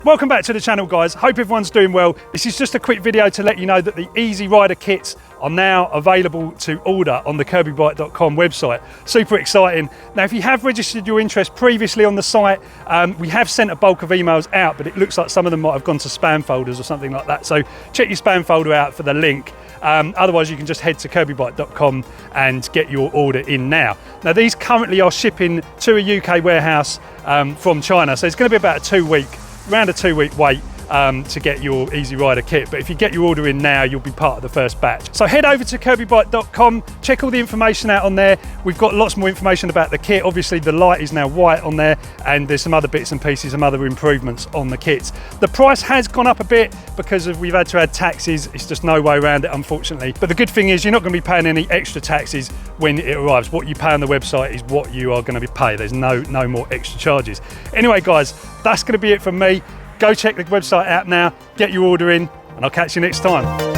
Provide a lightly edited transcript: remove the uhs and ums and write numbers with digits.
Welcome back to the channel, guys. Hope everyone's doing well. This is just a quick video to let you know that the Easy Rider kits are now available to order on the kirbybike.com website. Super exciting. Now, if you have registered your interest previously on the site, we have sent a bulk of emails out, but it looks like some of them might have gone to spam folders or something like that. So check your spam folder out for the link. Otherwise, you can just head to kirbybike.com and get your order in now. Now, these currently are shipping to a UK warehouse from China, so it's going to be about around a two-week wait to get your Easy Rider kit. But if you get your order in now, you'll be part of the first batch. So head over to kirbybike.com, check all the information out on there. We've got lots more information about the kit. Obviously, the light is now white on there, and there's some other bits and pieces, some other improvements on the kits. The price has gone up a bit because we've had to add taxes. It's just no way around it, unfortunately. But the good thing is you're not going to be paying any extra taxes when it arrives. What you pay on the website is what you are going to be paid. There's no more extra charges. Anyway, guys, that's going to be it from me. Go check the website out now, get your order in, and I'll catch you next time.